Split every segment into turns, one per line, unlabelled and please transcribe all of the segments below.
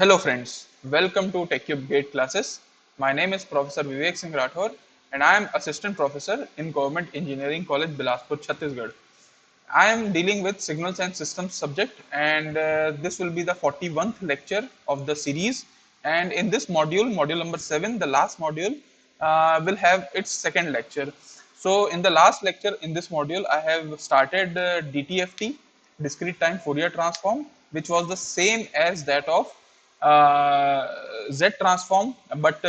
Hello friends, welcome to TechCube Gate classes. My name is Professor Vivek Singh Rathore and I am Assistant Professor in Government Engineering College Bilaspur, Chhattisgarh. I am dealing with Signals and Systems subject and this will be the 41st lecture of the series, and in this module, module number 7, the last module, will have its second lecture. So in the last lecture in this module I have started DTFT, discrete time Fourier transform, which was the same as that of uh, Z transform, but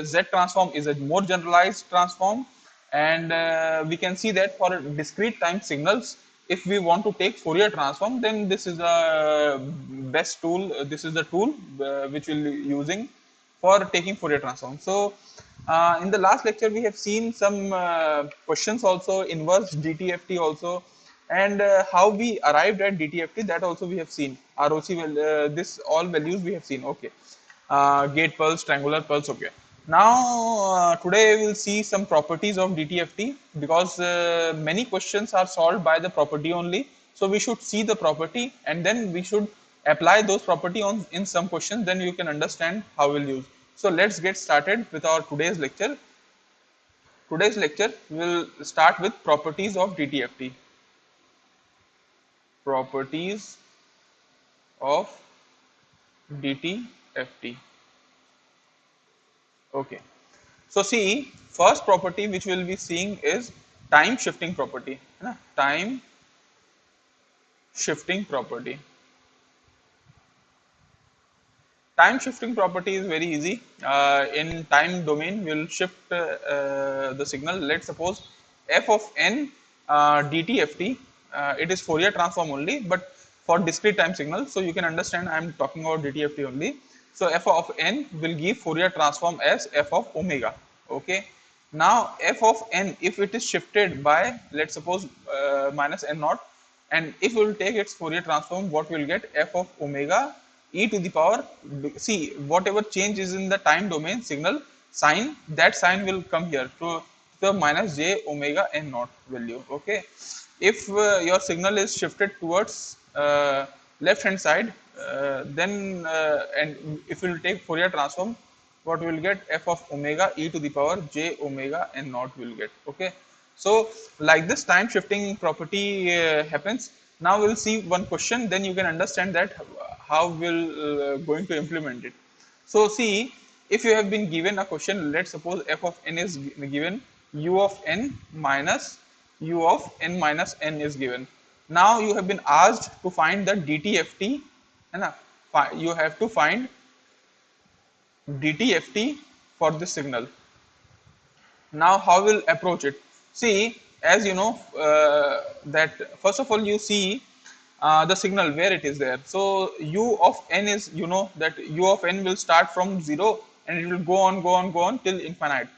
Z transform is a more generalized transform, and we can see that for discrete time signals, if we want to take Fourier transform, then this is the best tool. This is the tool which we'll be using for taking Fourier transform. So in the last lecture, we have seen some questions also, inverse DTFT also, and how we arrived at DTFT, that also we have seen. ROC, this all values we have seen. Okay. Gate pulse, triangular pulse. Okay. Now, today we will see some properties of DTFT, because many questions are solved by the property only. So we should see the property and then we should apply those property on in some questions. Then you can understand how we'll use. So let's get started with our today's lecture. Today's lecture will start with properties of DTFT. Properties of DTFT. Okay. So see, first property which we will be seeing is time shifting property. है ना? Time shifting property. Time shifting property is very easy. In time domain, we'll shift the signal. Let's suppose f of n dtft. It is Fourier transform only, but for discrete time signal. So you can understand I am talking about dtft only. So f of n will give Fourier transform as f of omega. Okay. Now f of n, if it is shifted by, let's suppose, minus n naught, and if we will take its Fourier transform, what we will get? F of omega e to the power, see, whatever change is in the time domain signal sign, that sign will come here to the minus j omega n naught value. Okay. If your signal is shifted towards left hand side, then and if we will take Fourier transform, what we will get? F of omega e to the power j omega n naught will get. Okay. So like this time shifting property happens. Now we'll see one question, then you can understand that how we'll going to implement it. So see, if you have been given a question, let's suppose f of n is given, u of n minus u of n minus n is given. Now you have been asked to find the DTFT, and you have to find DTFT for this signal. Now how will approach it? See, as you know, that first of all you see the signal where it is there. So u of n is, you know, that u of n will start from 0 and it will go on till infinite,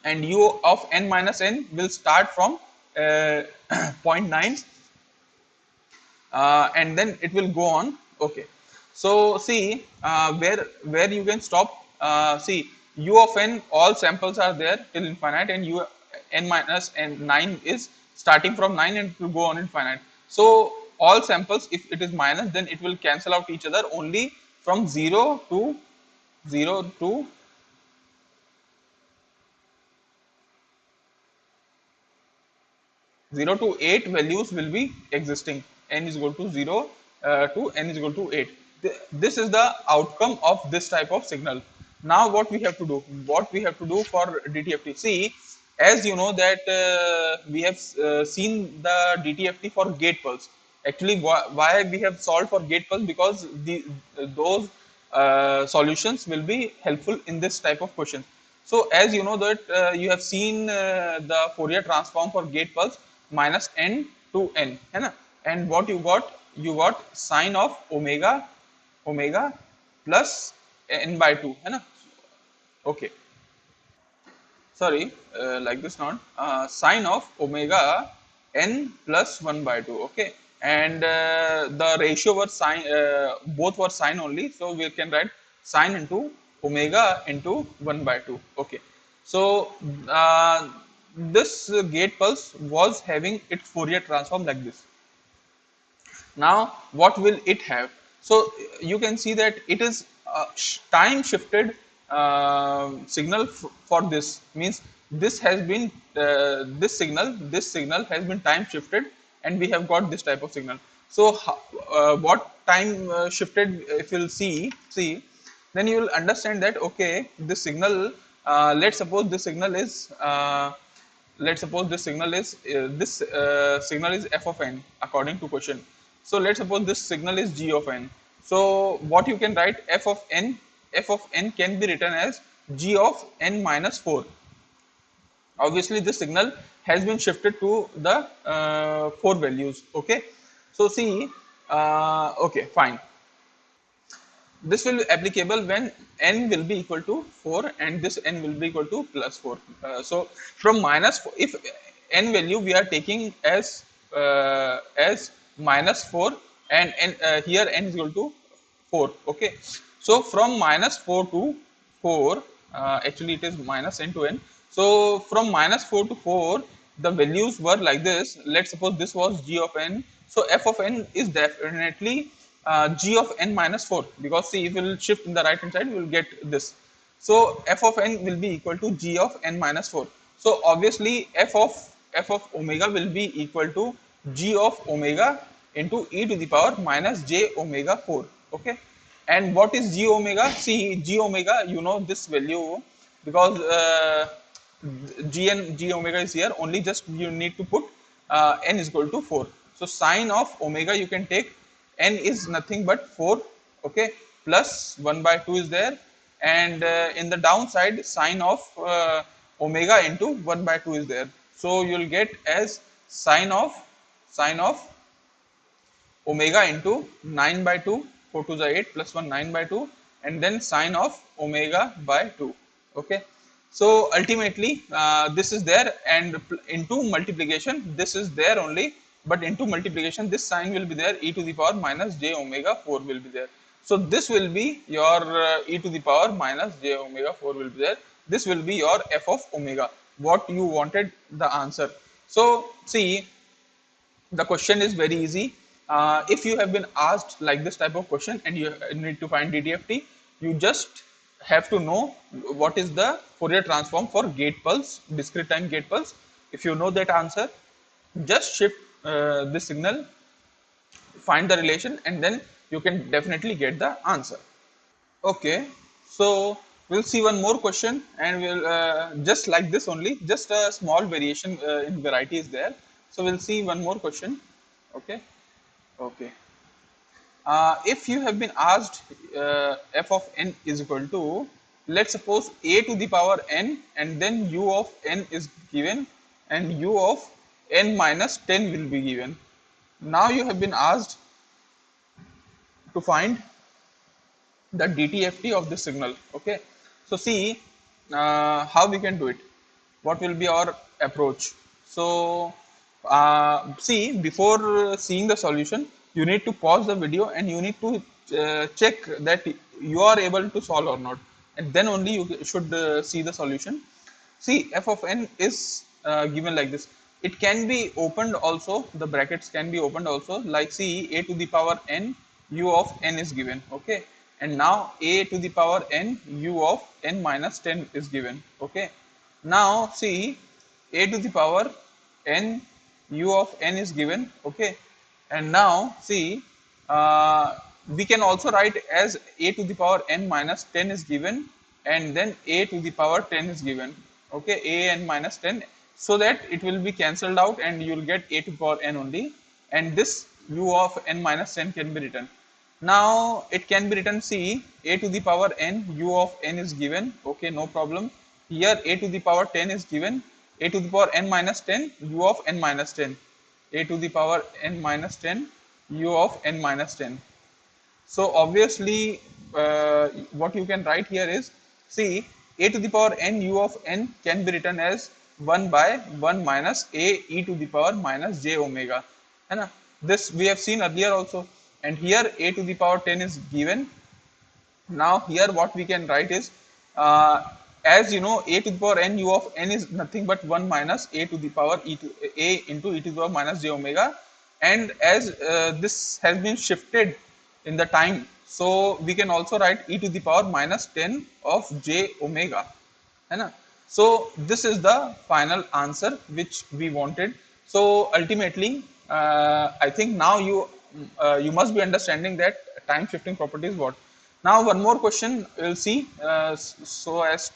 and u of n minus n will start from uh, zero point 0.9, and then it will go on. Okay. So see, where you can stop. See, u of n, all samples are there till infinite, and u n minus n 9 is starting from 9 and it will go on infinite. So all samples, if it is minus, then it will cancel out each other only from 0 to 0 to 8 values will be existing. N is equal to 0 to n is equal to 8. This is the outcome of this type of signal. Now what we have to do? What we have to do for DTFT? See, as you know that we have seen the DTFT for gate pulse. Actually, why we have solved for gate pulse? Because those solutions will be helpful in this type of question. So as you know that you have seen the Fourier transform for gate pulse minus n to n, है ना? And what you got? You got sine of omega plus n by 2, है ना? Okay. Sorry, like this not. Sine of omega n plus 1 by 2. Okay. And the ratio was sine, both were sine only. So we can write sine into omega into 1 by 2. Okay. So this gate pulse was having its Fourier transform like this. Now what will it have? So you can see that it is a time shifted signal for this, means this has been this signal has been time shifted, and we have got this type of signal. So what time shifted, if you'll see, then you will understand that okay, this signal, let's suppose this signal is this signal is f of n according to question. So let's suppose this signal is g of n. So what you can write, f of n can be written as g of n minus 4. Obviously this signal has been shifted to the 4 values. Okay, so see, okay, fine, this will be applicable when n will be equal to 4 and this n will be equal to plus 4. So from minus 4, if n value we are taking as minus 4, and here n is equal to 4. Okay, so from minus 4 to 4, actually it is minus n to n. So from minus 4 to 4, the values were like this. Let's suppose this was g of n. So f of n is definitely g of n minus 4, because see, if we will shift in the right hand side, we will get this. So f of n will be equal to g of n minus 4. So obviously f of omega will be equal to g of omega into e to the power minus j omega 4. Okay, and what is g omega? See, g omega, you know this value, because g omega is here. Only just you need to put n is equal to 4. So sine of omega you can take, n is nothing but 4. Okay, plus 1 by 2 is there, and in the downside sine of omega into 1 by 2 is there. So you'll get as sine of omega into 9 by 2, 4 to the 8 plus 1, 9 by 2, and then sine of omega by 2. Okay, so ultimately this is there, and into multiplication this is there only, but into multiplication this sign will be there, e to the power minus j omega 4 will be there. So this will be your e to the power minus j omega 4 will be there. This will be your f of omega, what you wanted the answer. So see, the question is very easy. If you have been asked like this type of question and you need to find DTFT, you just have to know what is the Fourier transform for gate pulse, discrete time gate pulse. If you know that answer, just shift this signal, find the relation, and then you can definitely get the answer. Okay, so we'll see one more question, and we'll just like this only, just a small variation in variety is there. So we'll see one more question. Okay, okay. If you have been asked f of n is equal to, let's suppose a to the power n, and then u of n is given, and u of n minus 10 will be given. Now you have been asked to find the DTFT of this signal. Okay, so see how we can do it. What will be our approach? So see, before seeing the solution, you need to pause the video and you need to check that you are able to solve or not, and then only you should see the solution. See, f of n is given like this. It can be opened also, the brackets can be opened also, like see, a to the power n u of n is given. Okay, and now a to the power n u of n minus 10 is given. Okay, now see, a to the power n u of n is given. Okay, and now see, we can also write as a to the power n minus 10 is given, and then a to the power 10 is given. Okay, a n minus 10, so that it will be cancelled out and you will get a to the power n only, and this u of n minus 10 can be written. Now it can be written, see, a to the power n u of n is given. Okay, no problem. Here a to the power 10 is given, a to the power n minus 10 u of n minus 10, a to the power n minus 10 u of n minus 10. So obviously what you can write here is, see, a to the power n u of n can be written as 1 by 1 minus a e to the power minus j omega. And this we have seen earlier also, and here a to the power 10 is given. Now here what we can write is, as you know, a to the power n u of n is nothing but 1 minus a to the power a into e to the power minus j omega, and as this has been shifted in the time. So we can also write e to the power minus 10 of j omega, है ना? So this is the final answer which we wanted. So ultimately, I think now you must be understanding that time shifting property is what. Now one more question we'll see, so as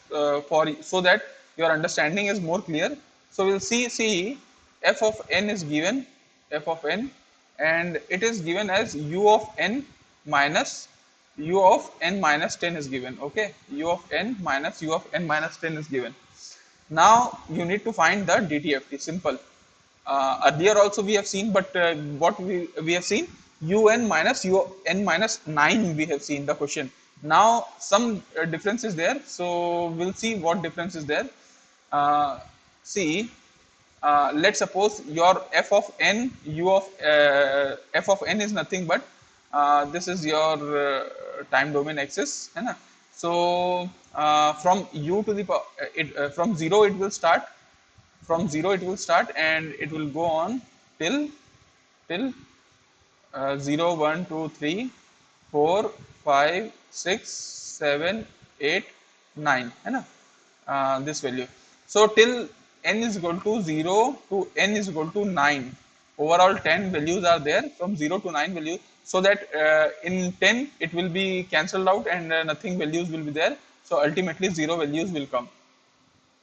for so that your understanding is more clear. So we'll see f of n is given, f of n, and it is given as u of n minus u of n minus 10 is given. Okay, u of n minus u of n minus 10 is given. Now you need to find the DTFT. Simple. Earlier also we have seen, but what we have seen, un minus un minus 9 we have seen the question. Now some difference is there, so we'll see what difference is there. uh, See, let's suppose your f of n, u of f of n is nothing but this is your time domain axis, है ना? So from u to the from 0 it will start, from 0 it will start and it will go on till 0 1 2 3 4 5 6 7 8 9, है ना? This value. So till n is equal to 0 to n is equal to 9, overall 10 values are there from 0 to 9 values, so that in 10 it will be cancelled out and nothing values will be there, so ultimately 0 values will come.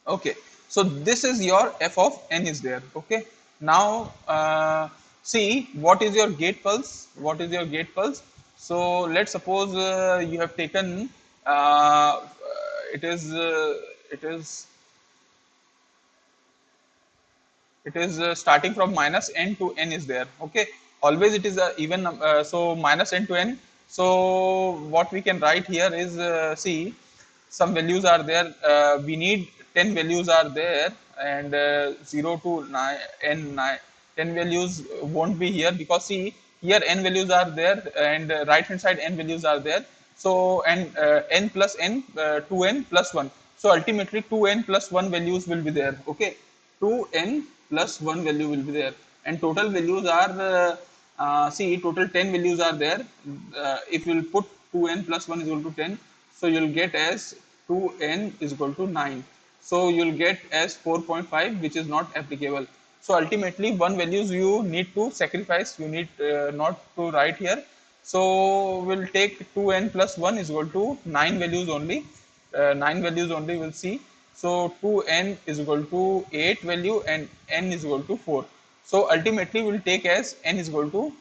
Okay, so this is your f of n is there. Okay, now see what is your gate pulse. What is your gate pulse? So let's suppose you have taken it is it is it is starting from minus n to n is there. Okay, always it is a even so minus n to n. So what we can write here is see, some values are there, we need 10 values are there, and 0 to 9 n 9 10 values won't be here, because see here n values are there and right hand side n values are there. So and n plus n 2n plus 1, so ultimately 2n plus 1 values will be there. Okay, 2n plus 1 value will be there, and total values are see total 10 values are there. If you will put 2n plus 1 is equal to 10, so you'll get as 2n is equal to 9, so you'll get as 4.5, which is not applicable. So ultimately one values you need to sacrifice, you need not to write here. So we'll take 2n plus 1 is equal to 9 values only, 9 values only we'll see. So 2n is equal to 8 value and n is equal to 4. So ultimately we'll take as n is equal to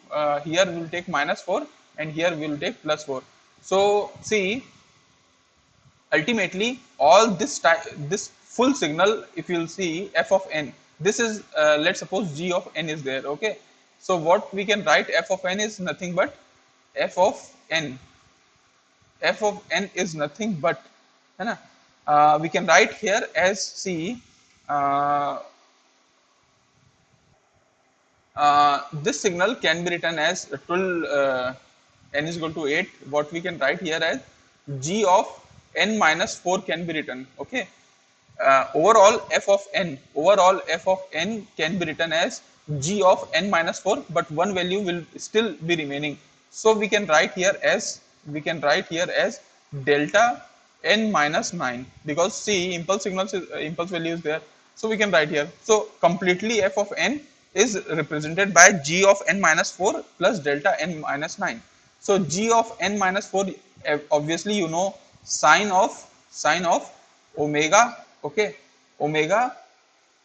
here we'll take minus 4 and here we'll take plus 4. So see, ultimately all this full signal, if you'll see f of n, this is let's suppose g of n is there. Okay, so what we can write, f of n is nothing but f of n, f of n is nothing but, है ना? We can write here as see uh, this signal can be written as 12 n is equal to 8. What we can write here as g of n minus 4 can be written. Okay, overall f of n can be written as g of n minus 4, but one value will still be remaining. So we can write here as delta n minus 9, because see impulse signals is, impulse value is there, so we can write here. So completely f of n is represented by g of n minus 4 plus delta n minus 9. So g of n minus 4, obviously you know sine of omega. Okay, omega,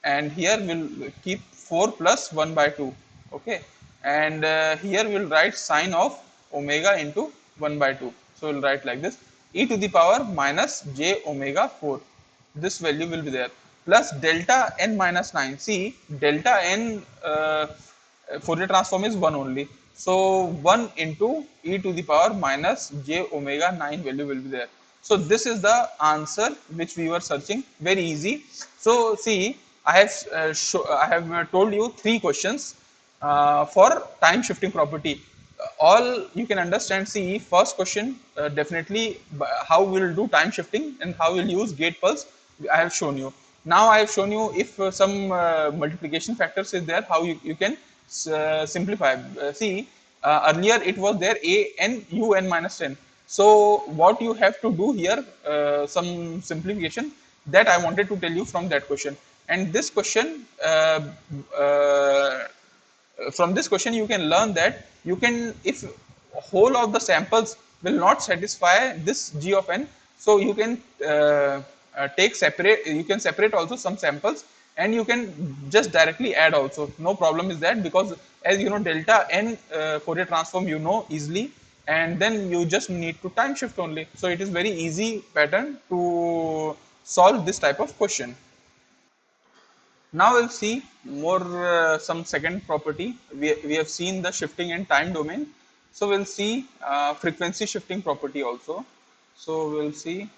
and here we'll keep 4 plus 1 by 2. Okay, and here we'll write sine of omega into 1 by 2. So we'll write like this, e to the power minus j omega 4, this value will be there, plus delta n minus 9. See, delta n Fourier transform is 1 only, so 1 into e to the power minus j omega 9 value will be there. So this is the answer which we were searching. Very easy. So see, I have told you 3 questions for time shifting property. All you can understand. See, first question definitely how we'll do time shifting and how we'll use gate pulse. I have shown you. Now I have shown you if some multiplication factors is there, how you can simplify. See, Earlier it was there a n u n minus 10. So what you have to do here, some simplification that I wanted to tell you from that question. And this question, from this question you can learn that you can, if whole of the samples will not satisfy this g of n, so you can take separate, you can separate also some samples, and you can just directly add also, no problem is that, because as you know delta n Fourier transform you know easily, and then you just need to time shift only, so it is very easy pattern to solve this type of question. Now we'll see more some second property. We have seen the shifting and time domain. So we'll see frequency shifting property also. So we'll see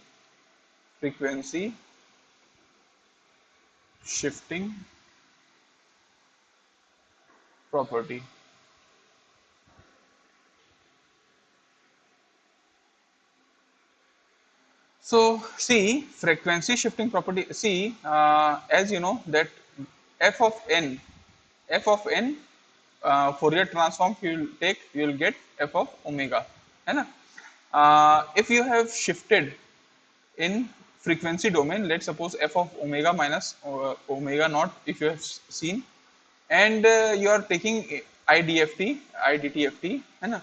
frequency shifting property. So see frequency shifting property. See, as you know that f of n, Fourier transform you will take, you will get f of omega. है ना? If you have shifted in frequency domain, let's suppose f of omega minus omega naught, if you have seen, and you are taking idft, है ना?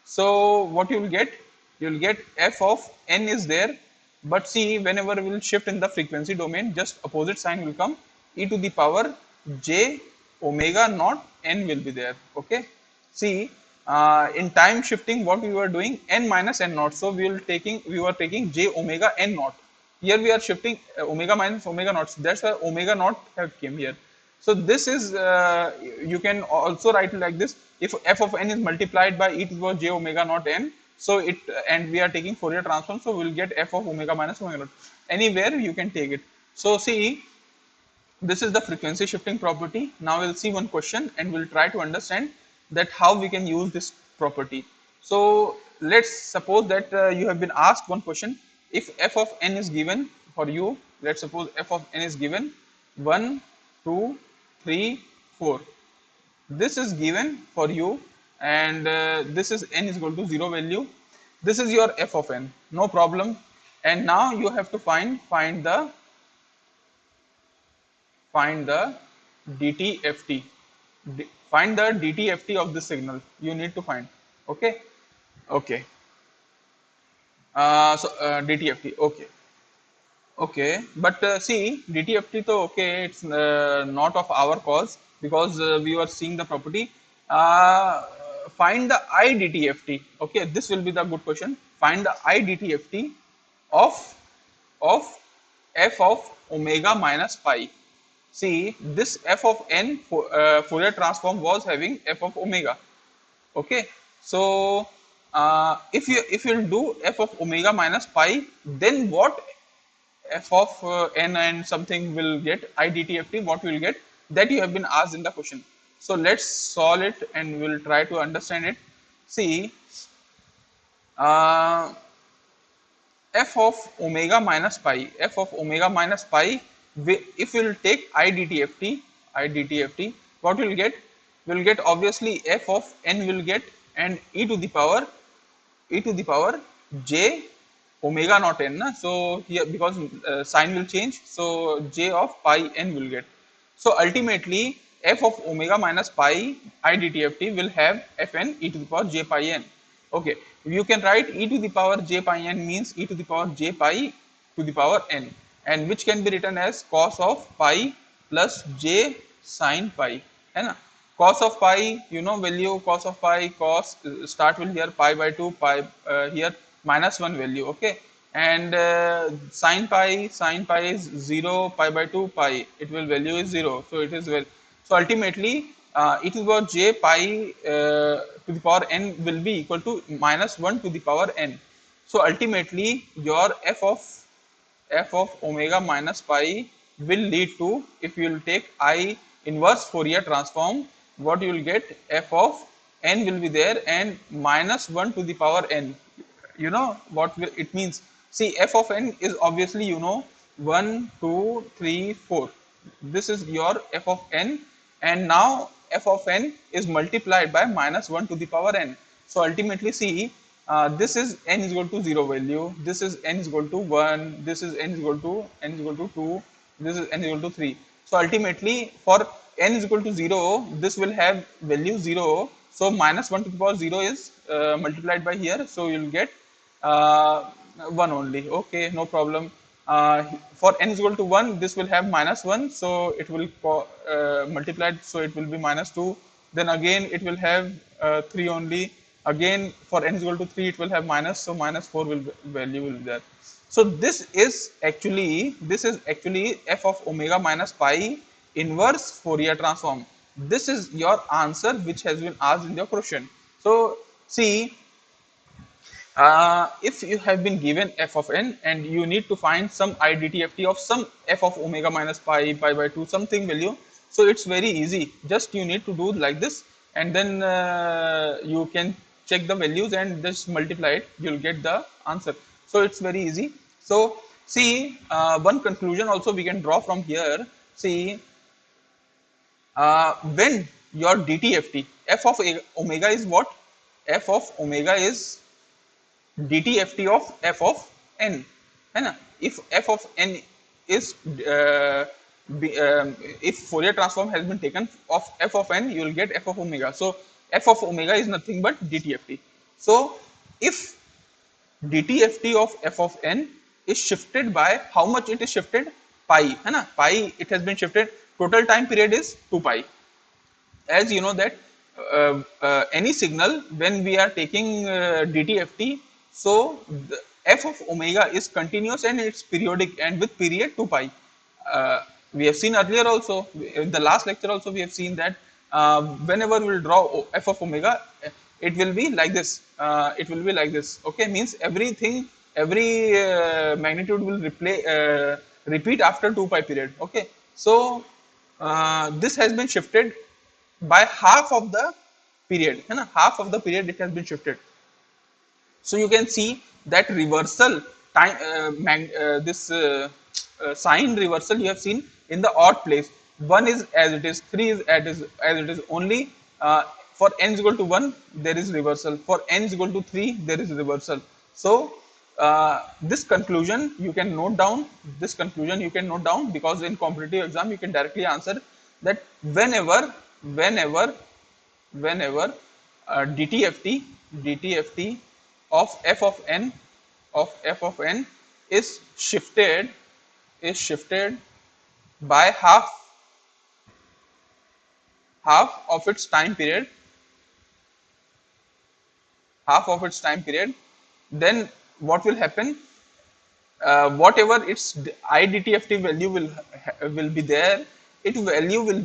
So what you will get, you will get f of n is there, but see whenever we will shift in the frequency domain, just opposite sign will come, e to the power j omega naught n will be there. Okay, see, in time shifting what we were doing, n minus n naught, so we were taking j omega n naught. Here we are shifting omega minus omega naught, so that's why omega naught have came here. So this is, you can also write like this: if f of n is multiplied by e to the power j omega naught n, so it, and we are taking Fourier transform, so we'll get f of omega minus omega naught. Anywhere you can take it. So see, this is the frequency shifting property. Now we'll see one question and we'll try to understand that how we can use this property. So let's suppose that you have been asked one question. If f of n is given for you, let's suppose f of n is given 1, 2, 3, 4. This is given for you, and this is n is equal to 0 value. This is your f of n, no problem. And now you have to find the DTFT. Find the DTFT of the signal. You need to find. Okay. Okay. DTFT. Okay. Okay. But see, DTFT, to okay, it's not of our cause, because we were seeing the property. Find the IDTFT. Okay, this will be the good question. Find the IDTFT of of f of omega minus pi. See, this f of n Fourier transform was having f of omega. Okay, so if you'll do f of omega minus pi, then what f of n and something will get idtft, what you will get, that you have been asked in the question. So let's solve it and we'll try to understand it. See, uh, f of omega minus pi, if we will take idtft, what we will get? We will get obviously f of n will get, and e to the power j omega naught n. Na? So here, because sign will change, so j of pi n will get. So ultimately f of omega minus pi idtft will have fn e to the power j pi n. Okay, you can write e to the power j pi n means e to the power j pi to the power n, and which can be written as cos of pi plus j sin pi. है ना? Cos of pi, you know value, cos of pi, cos start will here pi by 2, pi here minus 1 value. Okay, and sin pi is 0, pi by 2 pi, it will value is 0, so it is well. So ultimately it is about j pi to the power n will be equal to minus 1 to the power n. So ultimately your f of omega minus pi will lead to, if you will take I inverse Fourier transform, what you will get, f of n will be there and minus 1 to the power n. You know what it means? See, f of n is obviously, you know, 1, 2, 3, 4. This is your f of n, and now f of n is multiplied by minus 1 to the power n. So ultimately, see, this is n is equal to 0 value, this is n is equal to 1, this is n is equal to 2, this is n is equal to 3. So ultimately, for n is equal to 0, this will have value 0. So minus 1 to the power 0 is multiplied by here. So you'll get uh, 1 only. Okay, no problem. For n is equal to 1, this will have minus 1. So it will multiplied. So it will be minus 2. Then again, it will have 3 only. Again, for n is equal to 3, it will have minus. So minus 4 will value will be there. So this is actually f of omega minus pi inverse Fourier transform. This is your answer which has been asked in your question. So see, if you have been given f of n and you need to find some IDTFT of some f of omega minus pi by 2 something value, so it's very easy. Just you need to do like this, and then you can check the values and just multiply it, you'll get the answer. So it's very easy. So see, one conclusion also we can draw from here. See, when your DTFT f of omega is what? F of omega is DTFT of f of n, है ना? If f of n is if Fourier transform has been taken of f of n, you will get f of omega. So f of omega is nothing but DTFT. So if DTFT of f of n is shifted by how much it is shifted? Pi, है ना? Pi, it has been shifted. Total time period is 2 pi. As you know that any signal when we are taking DTFT, so the f of omega is continuous and it's periodic and with period 2 pi. We have seen earlier also, in the last lecture also we have seen that whenever we will draw f of omega, it will be like this. It will be like this. Okay, means everything, every magnitude will repeat after 2 pi period. Okay, so this has been shifted by half of the period, है ना? Half of the period it has been shifted. So you can see that reversal time, this sign reversal you have seen in the odd place. 1 is as it is, 3 is as it is. Only for n is equal to 1 there is reversal. For n is equal to 3 there is reversal. So this conclusion you can note down. This conclusion you can note down, because in competitive exam you can directly answer that whenever DTFT of f of n is shifted by half of its time period, then what will happen? Whatever its IDTFT value will be there, its value will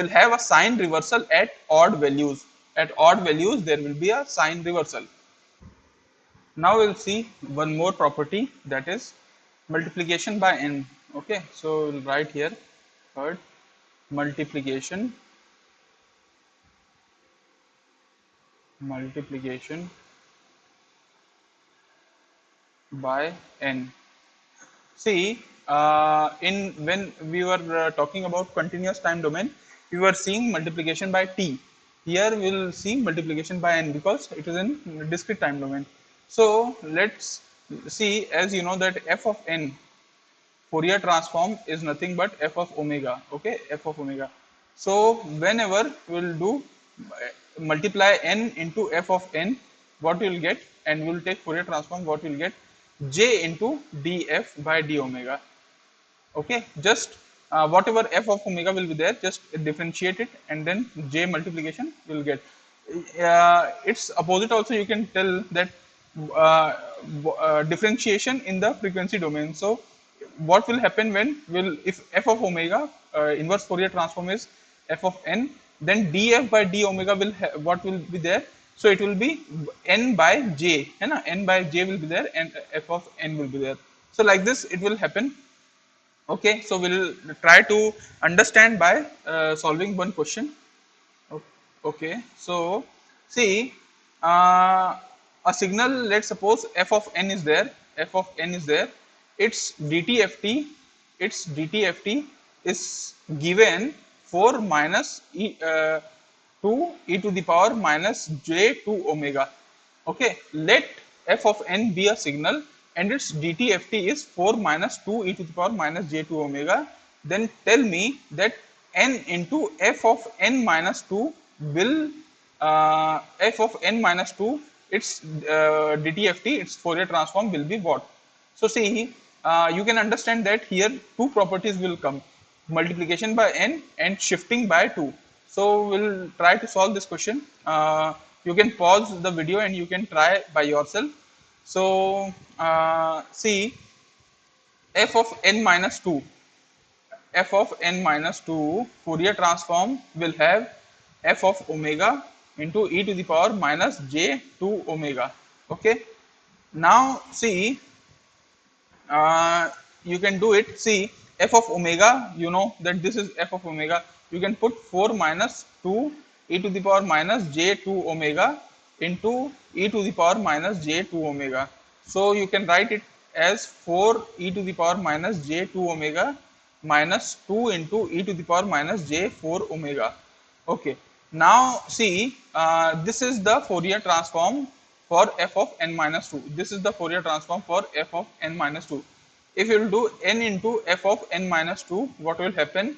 have a sign reversal at odd values. At odd values, there will be a sign reversal. Now we'll see one more property, that is multiplication by n. Okay, so we'll write here third, multiplication by n. See, in when we were talking about continuous time domain, we were seeing multiplication by t. Here we will see multiplication by n because it is in discrete time domain. So let's see, as you know that f of n Fourier transform is nothing but f of omega. Okay, f of omega. So whenever we'll do multiply n into f of n, what we will get, and we will take Fourier transform, what we will get? J into df by d omega. Okay, just whatever f of omega will be there, just differentiate it, and then j multiplication will get. Its opposite also you can tell that differentiation in the frequency domain. So what will happen when if f of omega inverse Fourier transform is f of n, then df by d omega will what will be there? So it will be n by j, है ना? N by j will be there and f of n will be there. So like this it will happen. Okay, so we'll try to understand by solving one question. Okay, so see, a signal, let's suppose f of n is there, its DTFT is given 4 minus 2 e to the power minus j 2 omega. Okay, let f of n be a signal and its dtft is 4 minus 2 e to the power minus j 2 omega. Then tell me that n into f of n minus 2 will f of n minus 2 its dtft, its Fourier transform will be what? So see, you can understand that here two properties will come, multiplication by n and shifting by 2. So we'll try to solve this question. You can pause the video and you can try by yourself. So see, f of n minus 2, f of n minus 2 Fourier transform will have f of omega into e to the power minus j 2 omega. Okay. Now see, you can do it. See, f of omega, you know that this is f of omega. You can put 4 minus 2 e to the power minus j 2 omega into e to the power minus j 2 omega. So you can write it as 4 e to the power minus j 2 omega minus 2 into e to the power minus j 4 omega. Okay. Now see, this is the Fourier transform for f of n minus 2. This is the Fourier transform for f of n minus 2. If you will do n into f of n minus 2, what will happen?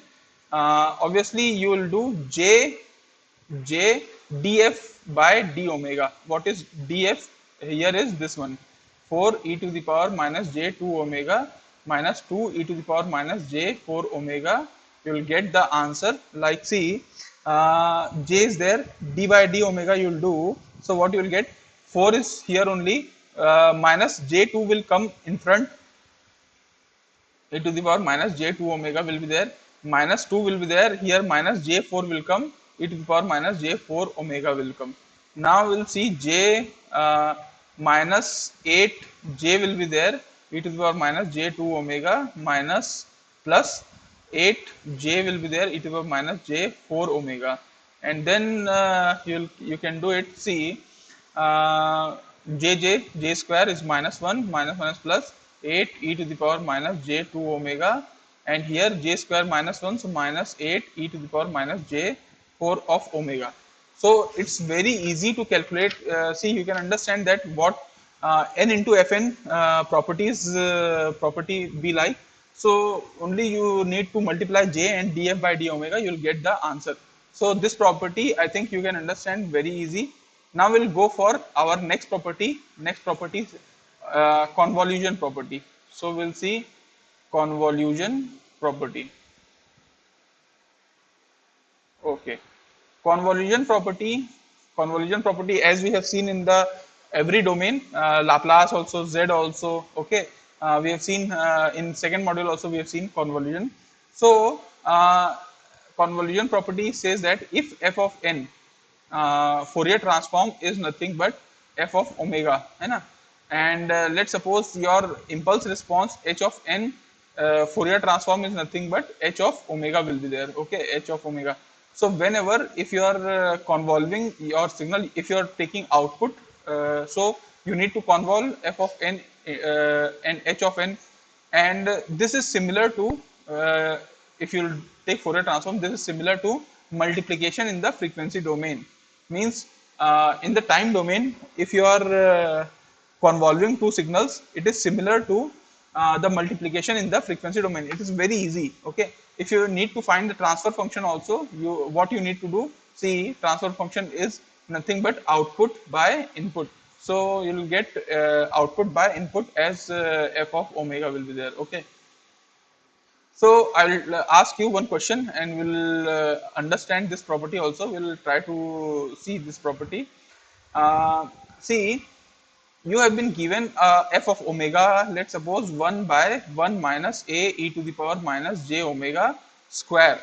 Obviously, you will do j df by d omega. What is df? Here is this one, 4 e to the power minus j 2 omega minus 2 e to the power minus j 4 omega. You will get the answer. Like see, j is there, d by d omega you will do. So what you will get? 4 is here only, minus j 2 will come in front, e to the power minus j 2 omega will be there, minus 2 will be there, here minus j 4 will come, e to the power minus j 4 omega will come. Now we'll see j minus 8 j will be there, e to the power minus j 2 omega minus plus 8 j will be there, e to the power minus j 4 omega. And then you can do it. See, j square is minus 1 minus minus plus 8 e to the power minus j 2 omega, and here j square minus 1, so minus 8 e to the power minus j 4 of omega. So it's very easy to calculate. See, you can understand that what n into fn property be like. So only you need to multiply j and df by d omega, you'll get the answer. So this property I think you can understand very easy. Now we'll go for our next property. Next property is convolution property. So we'll see convolution property. Okay, convolution property. Convolution property, as we have seen in the every domain, Laplace also, Z also. Okay, we have seen in second module also we have seen convolution. So convolution property says that if f of n Fourier transform is nothing but f of omega, है ना? And let's suppose your impulse response h of n Fourier transform is nothing but h of omega will be there. Okay, h of omega. So whenever if you are convolving your signal, if you are taking output, so you need to convolve f of n and h of n, and this is similar to if you take Fourier transform, this is similar to multiplication in the frequency domain. Means in the time domain, if you are convolving two signals, it is similar to the multiplication in the frequency domain. It is very easy. Okay, if you need to find the transfer function also, what you need to do, see, transfer function is nothing but output by input. So you will get output by input as f of omega will be there. Okay. So I will ask you one question and we'll understand this property also. We'll try to see this property. See, you have been given f of omega, let's suppose 1 by 1 minus a e to the power minus j omega square.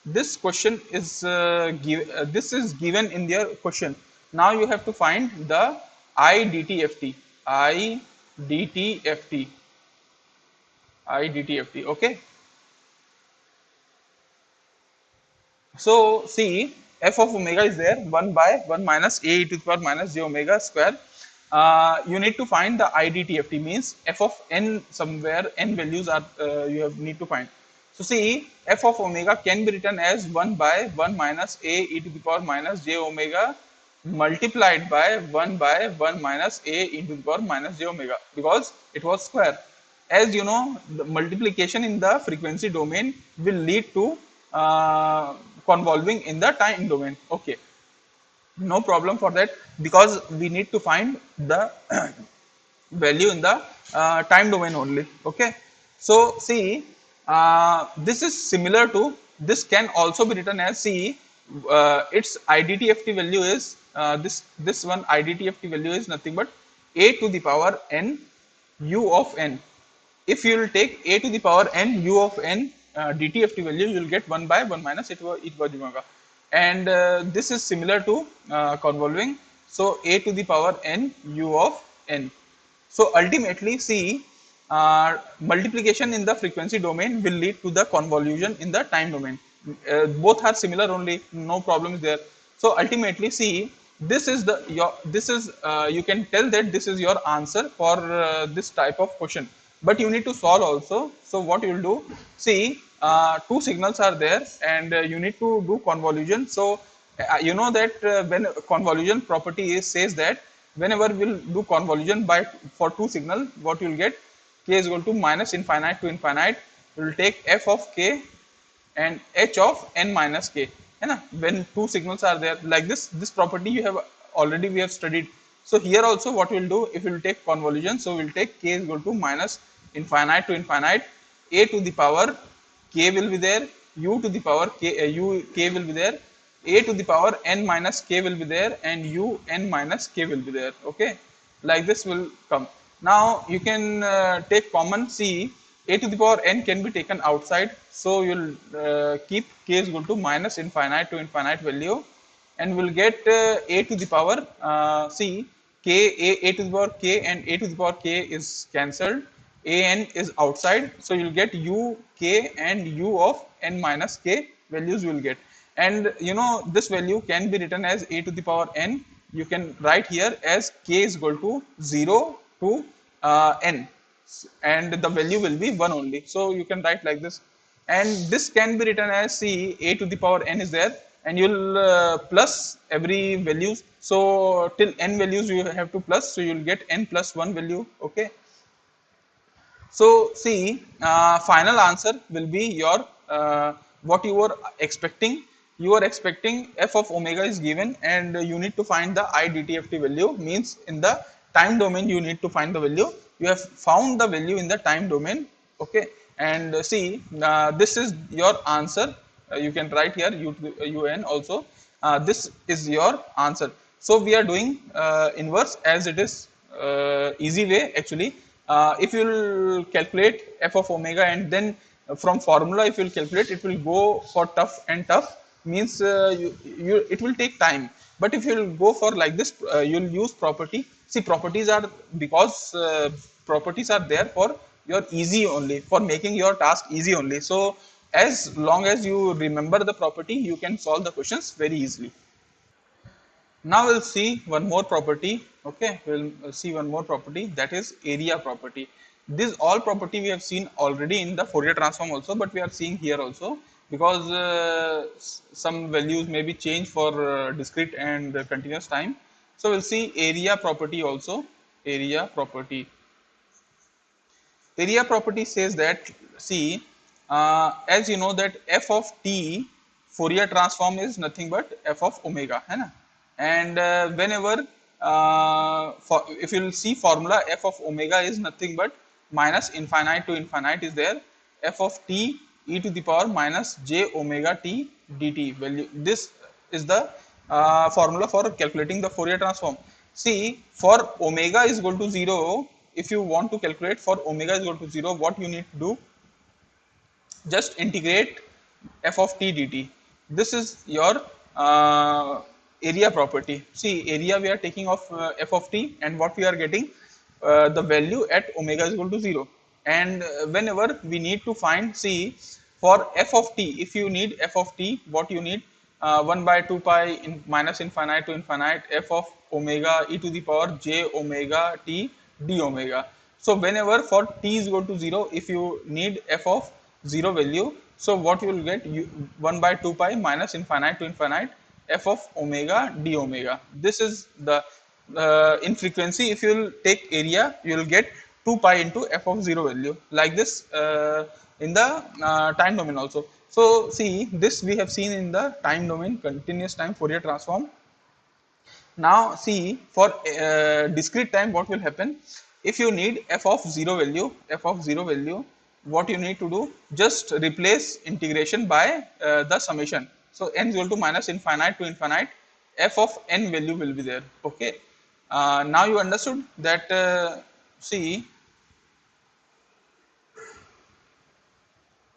This question is this is given in their question. Now you have to find the I dtft, I dtft, I dtft. Okay. So see, f of omega is there, 1 by 1 minus a e to the power minus j omega square. You need to find the IDTFT, means f of n, somewhere n values are you have need to find. So see, f of omega can be written as 1 by 1 minus a e to the power minus j omega multiplied by 1 by 1 minus a e to the power minus j omega, because it was square. As you know, the multiplication in the frequency domain will lead to convolving in the time domain. Okay, no problem for that, because we need to find the value in the time domain only. Okay, so see, this is similar to, this can also be written as, see, its IDTFT value is this one IDTFT value is nothing but a to the power n u of n. If you will take a to the power n u of n dtft value, you will get 1 by 1 minus e to the omega, and this is similar to convolving. So a to the power n u of n. So ultimately, see, multiplication in the frequency domain will lead to the convolution in the time domain. Both are similar only, no problems there. So ultimately, see, this is the your this is you can tell that this is your answer for this type of question, but you need to solve also. So what you will do, see, two signals are there, and you need to do convolution. So you know that when convolution property is says that whenever we'll do convolution by for two signal, what you will get, k is equal to minus infinite to infinite. We will take f of k and h of n minus k, है ना? When two signals are there like this property you have already we have studied. So here also what we will do, if we will take convolution, so we will take k is equal to minus infinite to infinite, a to the power k will be there, u to the power k will be there, a to the power n minus k will be there, and u n minus k will be there. Okay, like this will come. Now you can take common. See, a to the power n can be taken outside, so you'll keep k is equal to minus infinite to infinite value, and we'll get a to the power see, a to the power k and a to the power k is cancelled, a n is outside, so you'll get u k and u of n minus k values you will get. And you know, this value can be written as a to the power n. You can write here as k is equal to 0 to n, and the value will be 1 only. So you can write like this, and this can be written as, see, a to the power n is there, and you'll plus every values. So till n values you have to plus, so you'll get n plus 1 value. Okay, so see, final answer will be your what you were expecting. You are expecting f of omega is given, and you need to find the IDTFT value. Means in the time domain you need to find the value. You have found the value in the time domain. Okay, and see, this is your answer. You can write here un also. This is your answer. So we are doing inverse, as it is easy way actually. If you will calculate f of omega, and then from formula if you will calculate, it will go for tough and tough, means it will take time. But if you will go for like this, you will use property. See, properties are, because properties are there for your easy only, for making your task easy only. So as long as you remember the property, you can solve the questions very easily. Now we'll see one more property. Okay, we'll see one more property, that is area property. This all property we have seen already in the Fourier transform also, but we are seeing here also, because some values may be changed for discrete and continuous time. So we'll see area property also. Area property. Area property says that, see, as you know that f of t Fourier transform is nothing but f of omega, है ना? And whenever if you will see formula, f of omega is nothing but minus infinite to infinite is there, f of t e to the power minus j omega t dt value. This is the formula for calculating the Fourier transform. See, for omega is equal to 0, if you want to calculate for omega is equal to 0, what you need to do, just integrate f of t dt. This is your area property. See, area we are taking of f of t, and what we are getting, the value at omega is equal to 0. And whenever we need to find, see, for f of t, if you need f of t, what you need, 1 by 2 pi in minus infinite to infinite f of omega e to the power j omega t d omega. So whenever for t is equal to 0, if you need f of 0 value. So what you will get, 1 by 2 pi minus infinite to infinite f of omega d omega. This is the in frequency. If you will take area, you will get 2 pi into f of 0 value, like this in the time domain also. So see, this we have seen in the time domain, continuous time Fourier transform. Now see, for discrete time, what will happen? If you need f of 0 value, what you need to do? Just replace integration by the summation. So n is equal to minus infinite to infinite, f of n value will be there. Okay. Now you understood that. See,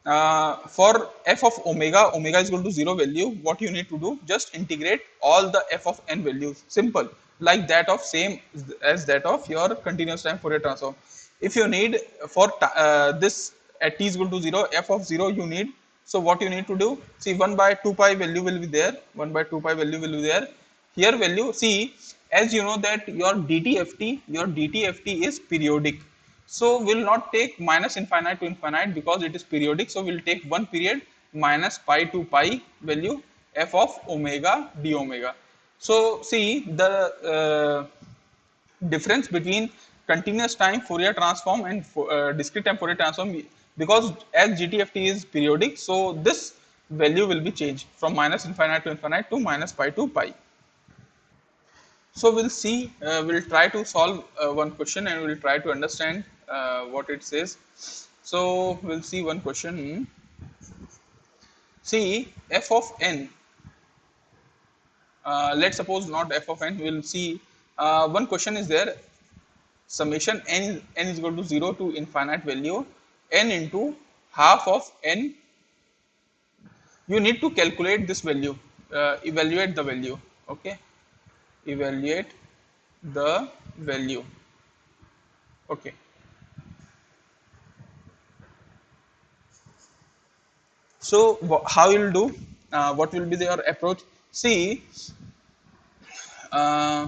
for f of omega, omega is equal to 0 value, what you need to do, just integrate all the f of n values, simple, like that of same as that of your continuous time Fourier transform. If you need for this at t is equal to 0, f of 0 you need, so what you need to do, see, 1 by 2 pi value will be there, 1 by 2 pi value will be there, here value, see, as you know that your DTFT is periodic, so we'll not take minus infinite to infinite because it is periodic. So we'll take one period minus pi to pi value f of omega d omega. So see, the difference between continuous time Fourier transform and discrete time Fourier transform, because as GTFT is periodic, so this value will be changed from minus infinite to minus pi to pi. So we'll see, we'll try to solve one question and we'll try to understand what it says. So we'll see one question. See, f of n, let's suppose not f of n, we'll see one question is there, summation n is equal to 0 to infinite value, n into half of n, you need to calculate this value, evaluate the value, okay, evaluate the value, okay. So how you'll do? What will be your approach? See, uh,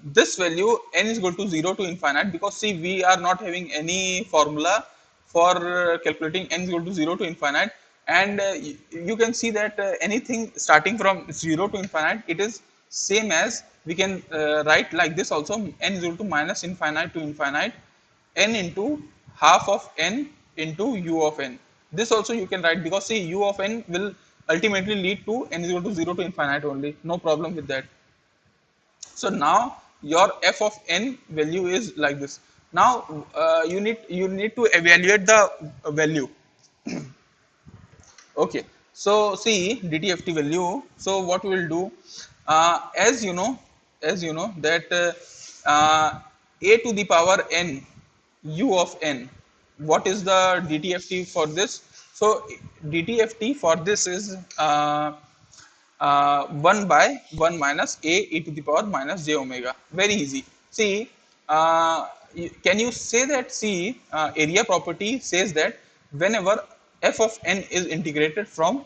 this value n is equal to 0 to infinite, because see, we are not having any formula for calculating n is equal to 0 to infinite, and you can see that anything starting from 0 to infinite, it is same as we can write like this also, n is equal to minus infinite to infinite n into half of n into u of n. This also you can write, because see, u of n will ultimately lead to n is equal to 0 to infinite only, no problem with that. So now your f of n value is like this. Now you need to evaluate the value. Okay. So see, DTFT value. So what we will do, as you know that a to the power n u of n. What is the DTFT for this? So DTFT for this is 1 by 1 minus a e to the power minus j omega. Very easy. See, can you say that, see, area property says that whenever f of n is integrated from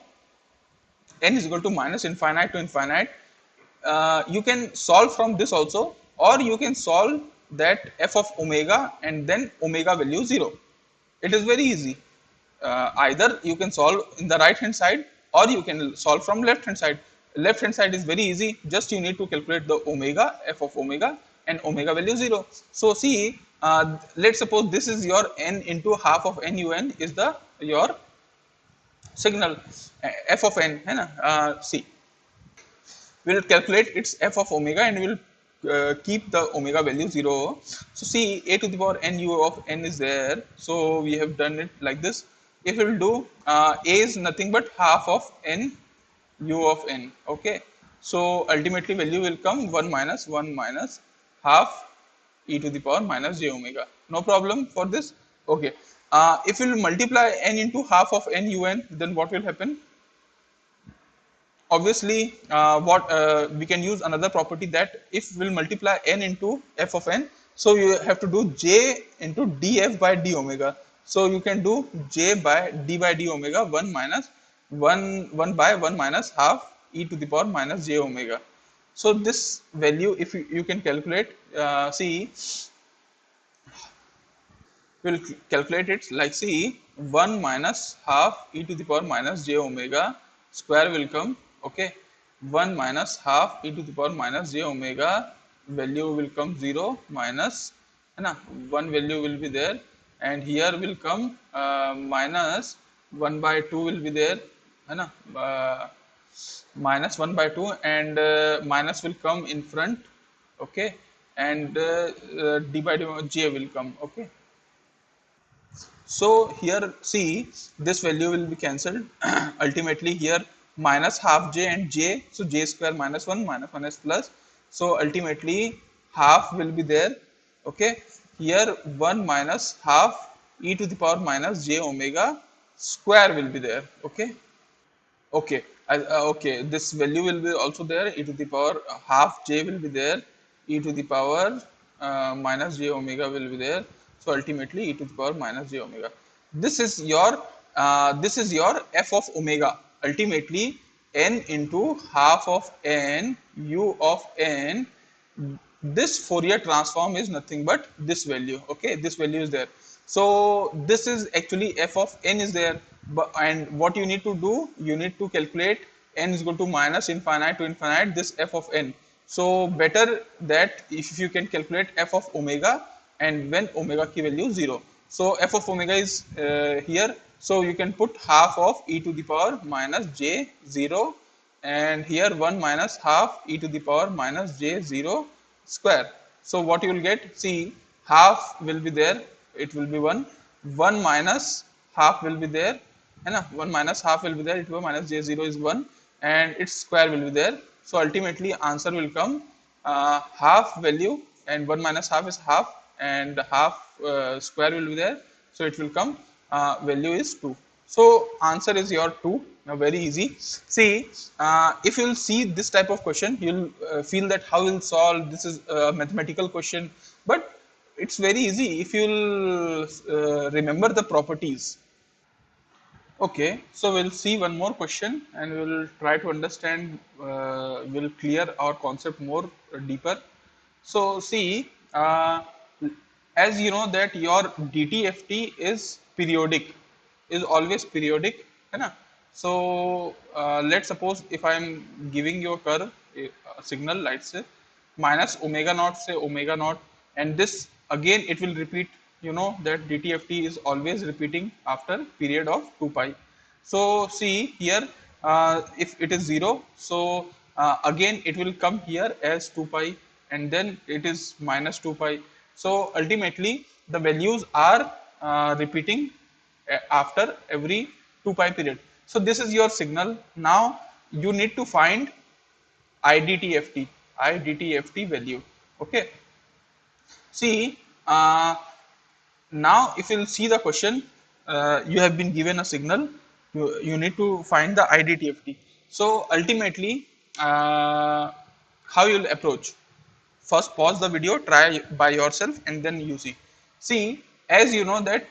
n is equal to minus infinite to infinite, you can solve from this also, or you can solve that f of omega and then omega value 0. It is very easy. Either you can solve in the right hand side, or you can solve from left hand side. Left hand side is very easy, just you need to calculate the omega, f of omega, and omega value 0. So see, let's suppose this is your n into half of nun is the your signal, f of n है ना. See, we'll calculate its f of omega and we'll keep the omega value 0. So see, a to the power n u of n is there, so we have done it like this. If we will do, a is nothing but half of n u of n, okay. So ultimately value will come 1 minus half e to the power minus j omega, no problem for this, okay. If we will multiply n into half of n un, then what will happen? Obviously, what we can use another property, that if we'll multiply n into f of n, so you have to do j into df by d omega. So you can do j by d omega 1 minus 1 by 1 minus half e to the power minus j omega. So this value, if you can calculate, see, we'll calculate it like, see, 1 minus half e to the power minus j omega square will come. Okay, 1 minus half e to the power minus j omega value will come 0 minus, है ना, 1 value will be there, and here will come minus 1 by 2 will be there, है ना, minus 1 by 2, and minus will come in front. Okay, and divided by j will come. Okay, so here, see, this value will be cancelled. Ultimately here minus half j and j, so j square minus 1 minus 1 is plus, so ultimately half will be there. Okay, here 1 minus half e to the power minus j omega square will be there. Okay, okay, okay, this value will be also there, e to the power half j will be there, e to the power minus j omega will be there, so ultimately e to the power minus j omega. This is your f of omega. Ultimately n into half of n u of n. This Fourier transform is nothing but this value. Okay, this value is there, so this is actually f of n is there. But, and what you need to do, you need to calculate n is equal to minus infinite to infinite this f of n. So better that if you can calculate f of omega, and when omega की value 0, so f of omega is here, so you can put half of e to the power minus j 0, and here 1 minus half e to the power minus j 0 square. So what you will get, see, half will be there, it will be 1, 1 minus half will be there, है ना, 1 minus half will be there, it will minus j 0 is 1, and its square will be there. So ultimately answer will come half value, and 1 minus half is half, and half square will be there, so it will come value is 2. So answer is your 2. Now very easy. See, if you'll see this type of question, you'll feel that how you'll solve, this is a mathematical question, but it's very easy if you'll remember the properties. Okay, so we'll see one more question, and we'll try to understand, we'll clear our concept more deeper. So see, as you know that your DTFT is periodic, is always periodic, है ना? So let's suppose if I am giving you a curve, a signal, let's say minus omega naught, say omega naught, and this again it will repeat. You know that DTFT is always repeating after period of 2 pi. So see here, if it is 0, so again it will come here as 2 pi, and then it is minus 2 pi. So ultimately the values are repeating after every 2 pi period. So this is your signal. Now you need to find IDTFT value. Okay, see, now if you'll see the question, you have been given a signal, you need to find the IDTFT. So ultimately, how you'll approach? First pause the video, try by yourself, and then you see. See, as you know that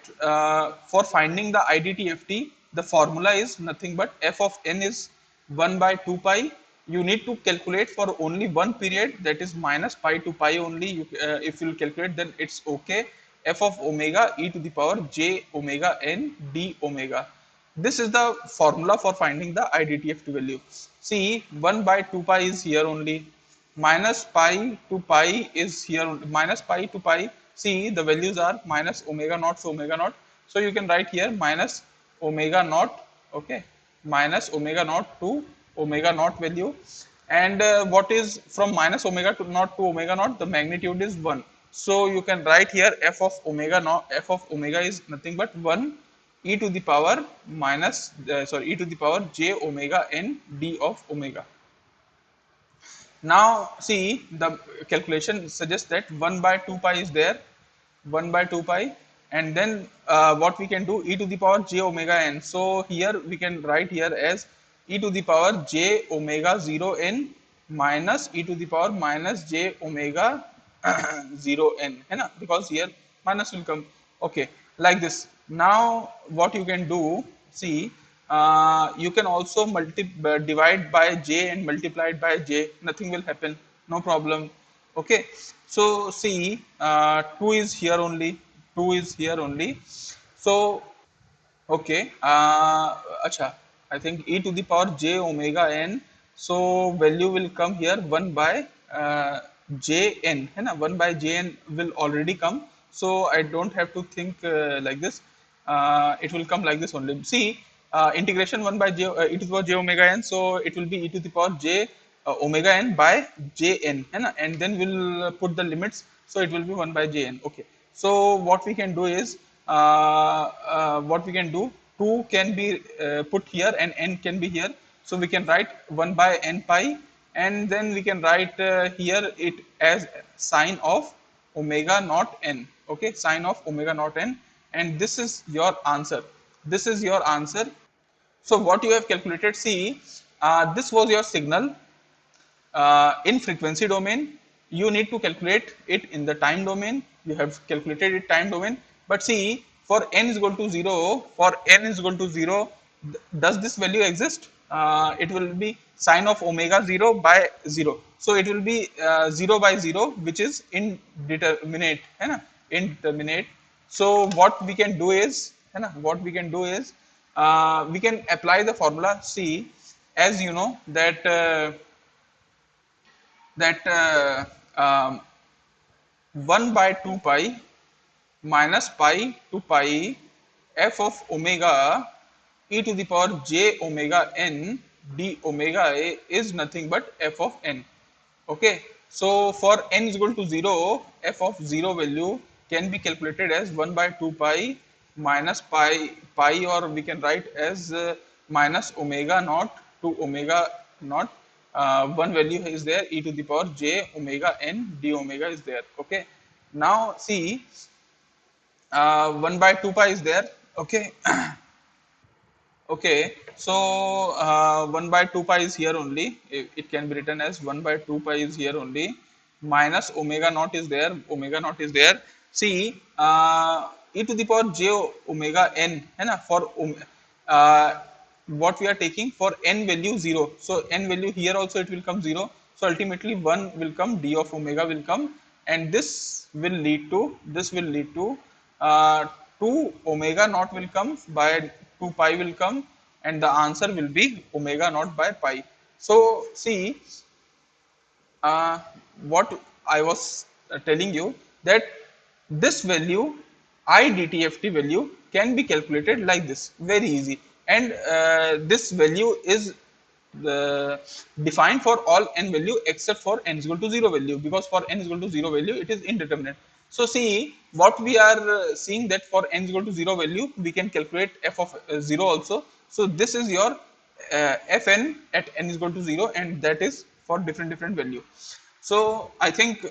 for finding the IDTFT, the formula is nothing but f of n is 1 by 2 pi. You need to calculate for only one period, that is minus pi to pi only. If you calculate, then it's okay. F of omega e to the power j omega n d omega. This is the formula for finding the IDTFT value. See, 1 by 2 pi is here only, minus pi to pi is here, minus pi to pi. See, the values are minus omega naught, so omega naught. So you can write here minus omega naught, okay, minus omega naught to omega naught value. And what is from minus omega to naught to omega naught? The magnitude is 1. So you can write here f of omega naught, f of omega is nothing but 1 e to the power minus, e to the power j omega n d of omega. Now see, the calculation suggests that 1 by 2 pi is there, 1 by 2 pi, and then what we can do, e to the power j omega n. So here we can write here as e to the power j omega 0 n minus e to the power minus j omega 0 n, है ना? Because here minus will come. Okay, like this. Now what you can do, see, you can also divide by j and multiply it by j, nothing will happen, no problem. Okay, so see, 2 is here only, 2 is here only. So okay, acha, I think e to the power j omega n. So value will come here 1 by j n, है ना? 1 by j n will already come. So I don't have to think like this. It will come like this only. See, integration 1 by j e to the power j omega n. So it will be e to the power j omega n by j n, है ना? And then we'll put the limits. So it will be 1 by j n. Okay. So what we can do is what we can do, 2 can be put here and n can be here, so we can write 1 by n pi, and then we can write here it as sine of omega naught n. Okay, sine of omega naught n, and this is your answer. This is your answer. So what you have calculated, see, this was your signal in frequency domain. You need to calculate it in the time domain. You have calculated it time domain, but see, for n is equal to 0, for n is equal to 0, does this value exist? It will be sine of omega 0 by 0, so it will be 0 by 0, which is indeterminate, है ना? Indeterminate. So what we can do is, है ना, what we can do is, we can apply the formula. See, as you know that that 1 by 2 pi minus pi to pi f of omega e to the power j omega n d omega a is nothing but f of n. Okay, so for n is equal to 0, f of 0 value can be calculated as 1 by 2 pi minus pi, or we can write as minus omega naught to omega naught. One value is there, e to the power j omega n d omega is there. Okay, now see, 1 by 2 pi is there. Okay. Okay, so 1 by 2 pi is here only. It can be written as 1 by 2 pi is here only, minus omega naught is there. Omega naught is there. See, e to the power j omega n, है ना? For uh, what we are taking for n value 0. So n value here also it will come 0. So ultimately 1 will come, d of omega will come, and this will lead to 2 omega naught will come by 2 pi will come, and the answer will be omega naught by pi. So see, what I was telling you, that this value I dtft value can be calculated like this, very easy, and this value is defined for all n value except for n is equal to 0 value, because for n is equal to 0 value it is indeterminate. So see, what we are seeing, that for n is equal to 0 value we can calculate f of 0 also. So this is your fn at n is equal to 0, and that is for different value. So I think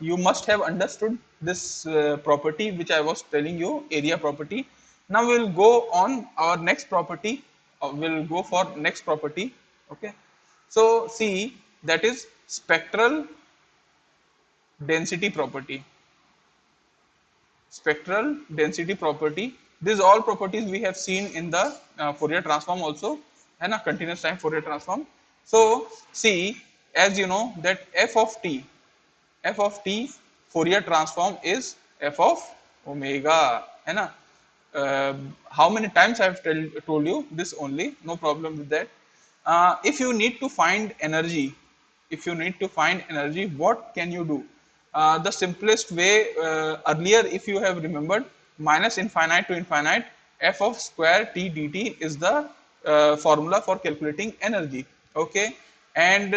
you must have understood this property which I was telling you, area property. Now we will go on our next property. We'll go for next property. Okay. So see, that is spectral density property. Spectral density property. These all properties we have seen in the Fourier transform also, and a continuous time Fourier transform. So see, as you know that f of t Fourier transform is f of omega, है ना? How many times I have told you this only, no problem with that. If you need to find energy, what can you do? The simplest way, earlier if you have remembered, minus infinite to infinite f of square t dt is the formula for calculating energy. Okay, and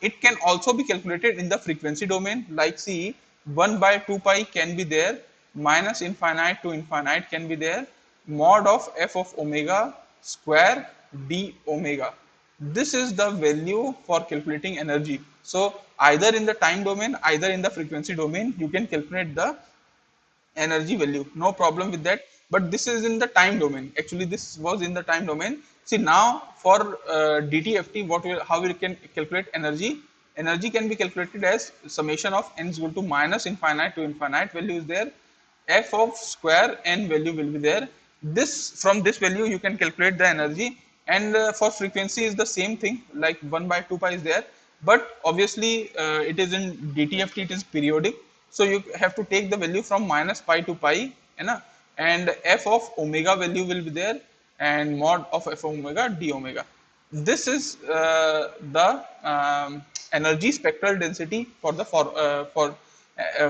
it can also be calculated in the frequency domain, like see, 1 by 2 pi can be there, minus infinite to infinite can be there, mod of f of omega square d omega. This is the value for calculating energy. So either in the time domain, either in the frequency domain, you can calculate the energy value, no problem with that. But this is in the time domain. Actually this was in the time domain. See, now for dtft, how we can calculate energy. Energy can be calculated as summation of n is equal to minus infinite to infinite value is there, f of square n value will be there. This, from this value you can calculate the energy, and for frequency is the same thing, like 1 by 2 pi is there, but obviously it is in dtft, it is periodic. So you have to take the value from minus pi to pi, है ना, and f of omega value will be there, and mod of f omega d omega. This is the energy spectral density for the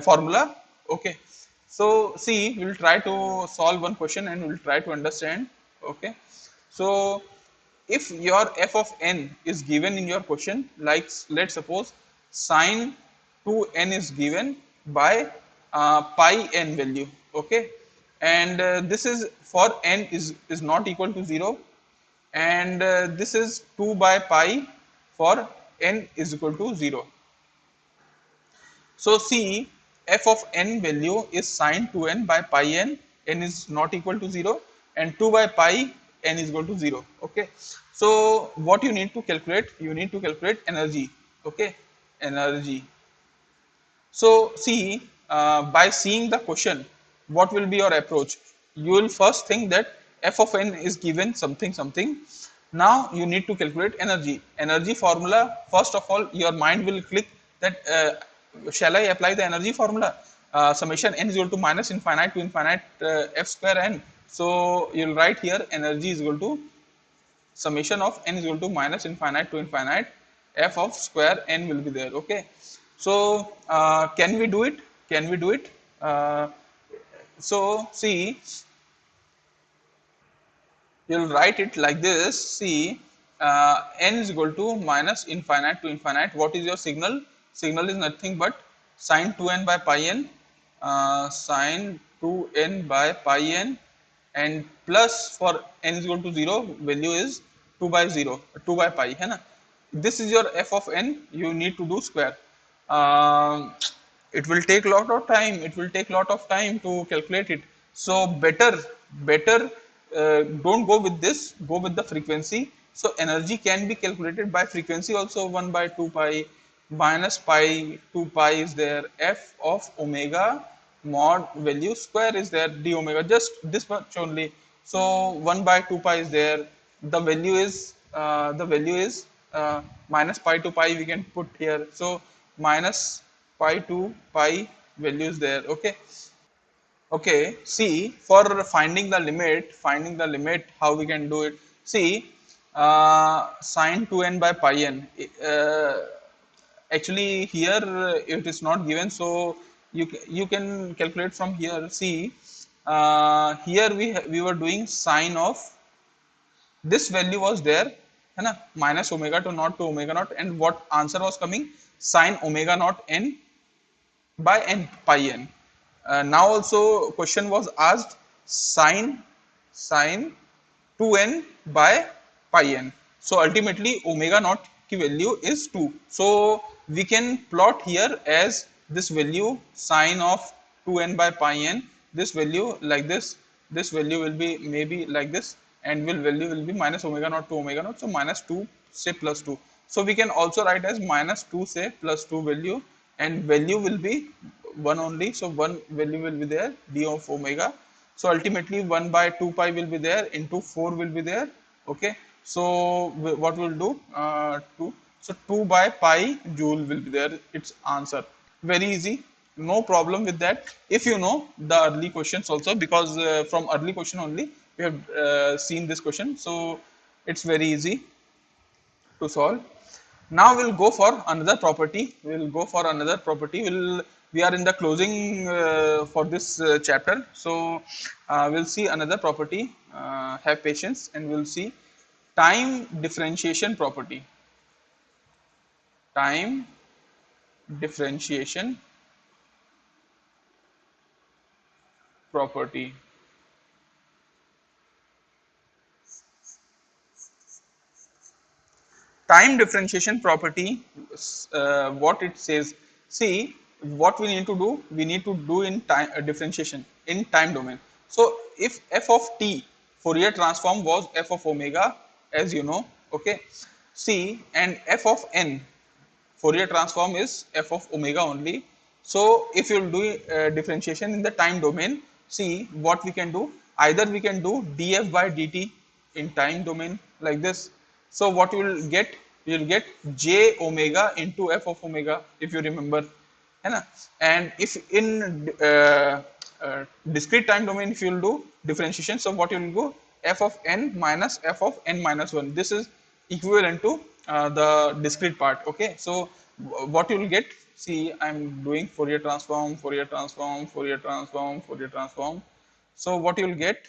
formula. Okay, so see, we'll try to solve one question and we'll try to understand. Okay, so if your f of n is given in your question, like let's suppose sine 2n is given by pi n value. Okay, and this is for n is not equal to 0, and this is 2 by pi for n is equal to 0. So see, f of n value is sine 2n by pi n, n is not equal to 0, and 2 by pi n is equal to 0. Okay, so what you need to calculate? You need to calculate energy. Okay, energy. So see, by seeing the question, what will be your approach? You will first think that f of n is given something something. Now you need to calculate energy. Energy formula. First of all, your mind will click that shall I apply the energy formula? Summation n is equal to minus infinite to infinite f square n. So you'll write here energy is equal to summation of n is equal to minus infinite to infinite f of square n will be there. Okay, so can we do it? Can we do it? So see, you'll write it like this. See, n is equal to minus infinite to infinite. What is your signal? Signal is nothing but sine 2n by pi n, sine 2n by pi n, and plus for n is equal to 0, value is 2 by 0, 2 by pi, है ना? This is your f of n. You need to do square. Um, it will take lot of time. It will take lot of time to calculate it. So better don't go with this. Go with the frequency. So energy can be calculated by frequency also. 1 by 2 pi minus pi 2 pi is there. F of omega mod value square is there, d omega, just this much only. So 1 by 2 pi is there. The value is minus pi to pi we can put here. So minus pi to pi value is there. Okay. Okay, see, for finding the limit, how we can do it. See, sine 2n by pi n. Actually, here it is not given, so you can calculate from here. See, here we were doing sine of this value was there, है ना, minus omega to omega naught, and what answer was coming? Sine omega naught n by n pi n. Now also question was asked sine 2n by pi n. So ultimately omega naught की value is 2. So we can plot here as this value sine of 2n by pi n. This value like this. This value will be maybe like this, and value will be minus omega naught to omega naught. So minus 2 say plus 2. So we can also write as minus 2 say plus 2 value, and value will be 1 only. So 1 value will be there, d of omega. So ultimately 1 by 2 pi will be there, into 4 will be there. Okay. So what we'll do? 2. So 2 by pi joule will be there. Its answer. Very easy. No problem with that. If you know the early questions also, because from early question only we have seen this question. So it's very easy to solve. Now we'll go for another property. We are in the closing for this chapter. So we'll see another property. Have patience, and we'll see time differentiation property. Time differentiation property. Time differentiation property, what it says. See, what we need to do, we need to do in time differentiation in time domain. So if f of t Fourier transform was f of omega, as you know. Okay, see, and f of n Fourier transform is f of omega only. So if you do differentiation in the time domain, see what we can do. Either we can do df by dt in time domain like this. So what you will get? You will get j omega into f of omega, if you remember. है ना. And if in discrete time domain, if you will do differentiation, so what you will do, f of n minus f of n minus 1, this is equivalent to the discrete part. Okay, so what you will get, see, I'm doing Fourier transform, Fourier transform, Fourier transform, Fourier transform. So what you will get,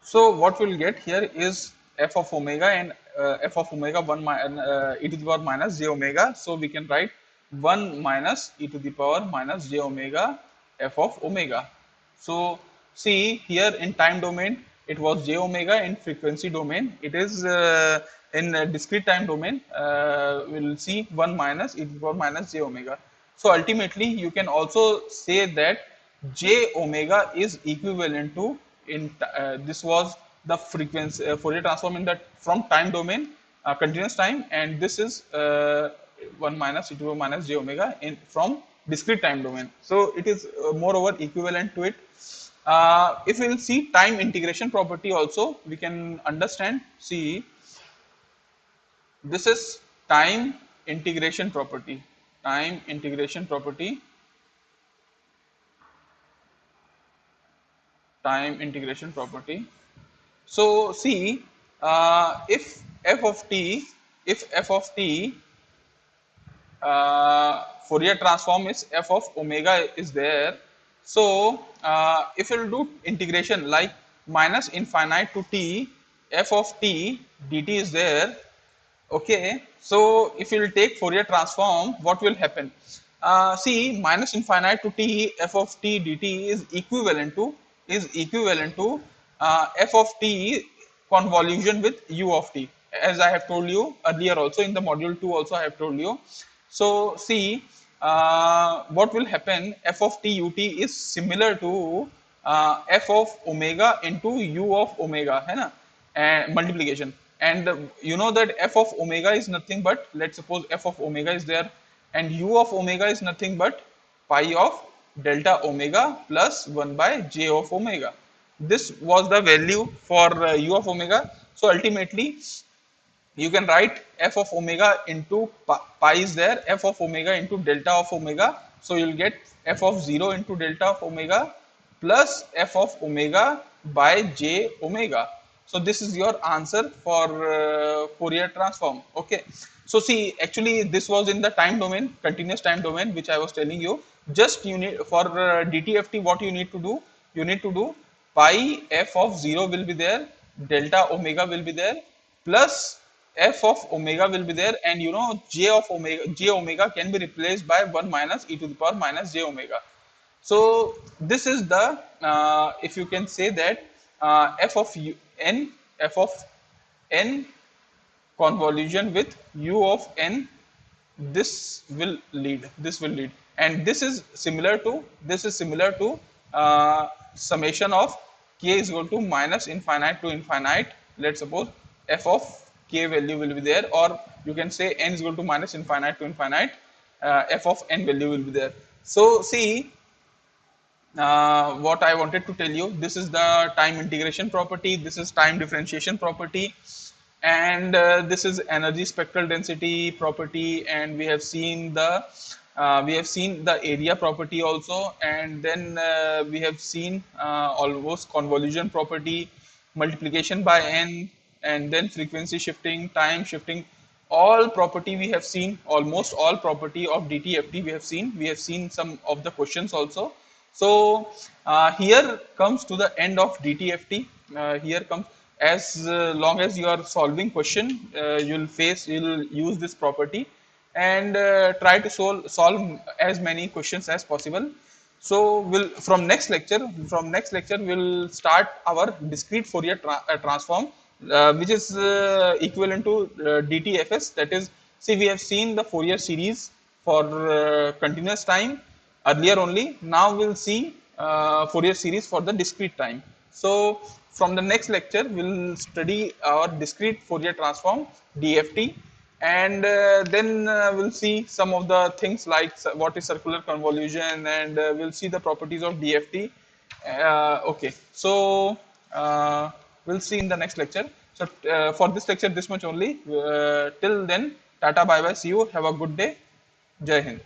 so what we'll get here is f of omega, and f of omega 1 e to the power minus j omega. So we can write 1 minus e to the power minus j omega f of omega. So see here, in time domain it was j omega, in frequency domain it is in discrete time domain we'll see 1 minus e to the power minus j omega. So ultimately you can also say that j omega is equivalent to, this was the frequency Fourier transform in that from time domain, continuous time, and this is 1 minus e to the power minus j omega in from discrete time domain. So it is moreover equivalent to it. If we'll see time integration property also, we can understand. See, this is time integration property. Time integration property. Time integration property. So see, if f of t, if f of t Fourier transform is f of omega is there. So if you'll do integration like minus infinite to t, f of t dt is there. Okay, so if you will take Fourier transform, what will happen? See, minus infinite to t f of t dt is equivalent to f of t convolution with u of t, as I have told you earlier also in the module 2 also I have told you. So see, what will happen, f of t ut is similar to f of omega into u of omega, है ना, and multiplication. And you know that f of omega is nothing but, let's suppose f of omega is there, and u of omega is nothing but pi of delta omega plus 1 by j of omega. This was the value for u of omega. So ultimately you can write f of omega into pi is there, f of omega into delta of omega. So you'll get f of 0 into delta of omega plus f of omega by j omega. So this is your answer for Fourier transform. Okay, so see, actually this was in the time domain, continuous time domain, which I was telling you. Just you need for dtft, what you need to do, you need to do pi f of 0 will be there, delta omega will be there, plus f of omega will be there, and you know j omega can be replaced by 1 minus e to the power minus j omega. So this is the if you can say that f of n, f of n convolution with u of n, this will lead, and this is similar to summation of k is equal to minus infinite to infinite. Let's suppose f of k value will be there, or you can say n is equal to minus infinite to infinite, f of n value will be there. So see, what I wanted to tell you, this is the time integration property, this is time differentiation property, and this is energy spectral density property, and we have seen the area property also, and then we have seen almost convolution property, multiplication by n, and then frequency shifting, time shifting, all property we have seen, almost all property of DTFT we have seen some of the questions also. So here comes to the end of DTFT. Here comes, as long as you are solving question, you'll use this property, and try to solve as many questions as possible. So we'll from next lecture we'll start our discrete Fourier transform, which is equivalent to DTFS. That is, see, we have seen the Fourier series for continuous time earlier only. Now we'll see Fourier series for the discrete time. So from the next lecture we'll study our discrete Fourier transform, DFT, and then we'll see some of the things like what is circular convolution, and we'll see the properties of DFT. Okay, so we'll see in the next lecture. So for this lecture, this much only. Till then, tata, bye bye, see you, have a good day. जय हिंद।